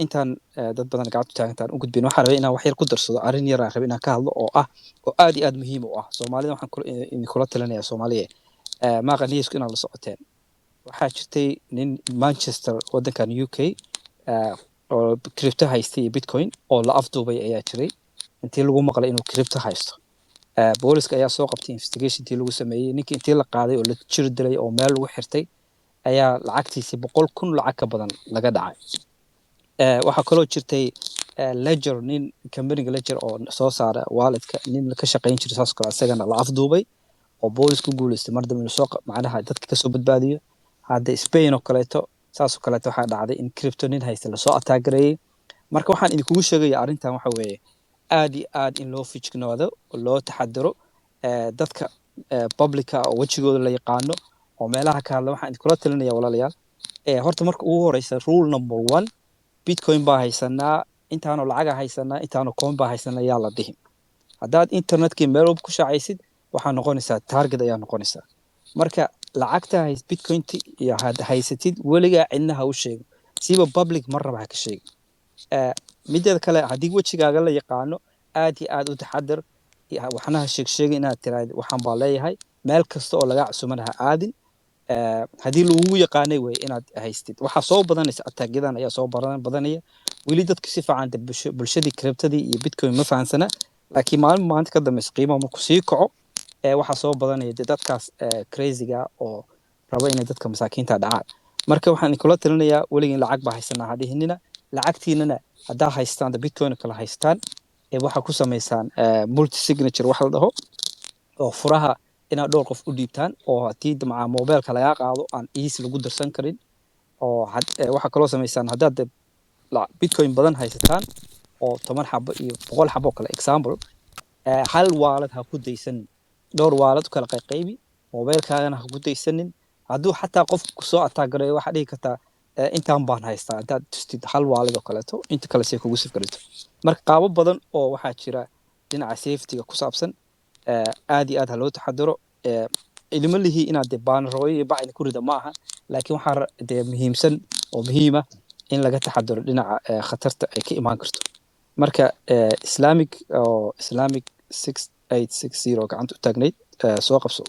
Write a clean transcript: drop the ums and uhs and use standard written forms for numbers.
intaan dad badan gacanta taagantaan u gudbin waxaan rabay inaan wax yar ku darsado arrin yar aan rabay inaan ka hadlo oo aad iyo aad muhiim u ah Soomaalida waxaan kula talinayaa Soomaaliya ma qaniisku inaad la socoteen waxaa jirtay nin Manchester wadankan UK oo crypto haystay Bitcoin oo la afduubay ayaa jiray intii lagu maqlay inuu crypto haysto booliska ayaa soo qabtay investigation tii lagu sameeyay ninkii intii la qaaday oo la jir dilay oo meel lagu xirtay ayaa lacagtiisii 100,000 lacag ka badan laga dhacay waxa kaloo jirtay ledger nin company ledger oo soo saara walletka nin ka shaqeyn jiray saas kale asagana la afduubay oo boolisku guuleystay mar dambe soo macnaha dadka ka soo badbaadiyo hadda Spain oo kaleeto saas oo kaleeto waxa dhacday in crypto nin haysta la soo attack gareeyay marka waxaan idinku sheegayaa arrintan waxa weeye aad iyo aad in loo fijignaado oo loo taxadaro dadka publica oo wajigooda la yaqaano oo meelaha ka hadla waxaan idinkula talinayaa walaalayaal horta marka ugu horeysa rule number 1 Bitcoin baa haysanaa intaanu lacag haysanaa intaanu coin baa haysanaa yaa la dhihin hadaad internetkii meel walba ku shaacaysid waxaa noqonaysaa target ayaa noqonaysaa marka lacagta Bitcoin iyo had haysatid weliga cidna ha u sheego siba public marraba ha ka sheeg mideeda kale hadii wajigaaga la yaqaano aad iyo aad u taxadar waxna ha sheeg inaad tiraahdo waxaan baa leeyahay meel kasta oo laga cusumanaha aadin hadii lagu yaqaanay way inaad haystid waxa soo badanaysa attackidan ayaa soo badanaya wili dadka si fiican bulshadii cryptadii iyo Bitcoin ma fahansana laakiin maanta ka dambeys qiimo ma ku sii kaco waxa soo badanaya dadkaas crazy-ga oo raba inay dadka masaakiinta dhacaan marka waxaan kula talinayaa waligiin lacag baa haysanaa hadhiinina lacagtiinana hadaa haystaan Bitcoin kala haystaan waxa ku sameeysan multi signature wax la dhaho oo furaha inaad dhowr qof u dhiibtaan oo hadii macaa mobilka laga qaado aan easy lagu darsan karin oo waxa kala sameeysan hadaad Bitcoin badan haysataan oo 10 xabo iyo 100 xabo kale example hal wallet ha ku deysan dhowr wallet kala qaybi mobilkaagana ha ku deysanin haduu xataa qof ku soo attack gareeyo waxa dhigi kartaa intaan baan haystaa hadaad tustid hal wallet oo kaleeto inta kale si kugu safgarto marka qaabo badan oo waxa jira dhinaca safety-ga ku saabsan aad iyo aad loo taxadaro ilmo lihi inaad baan rooyo bacin ku rida maaha laakiin waxa muhiimsan oo muhiima in laga taxadaro dhinaca khatarta ay ka imaan karto marka Islamic 6860 gacanta u taagnayd soo qabso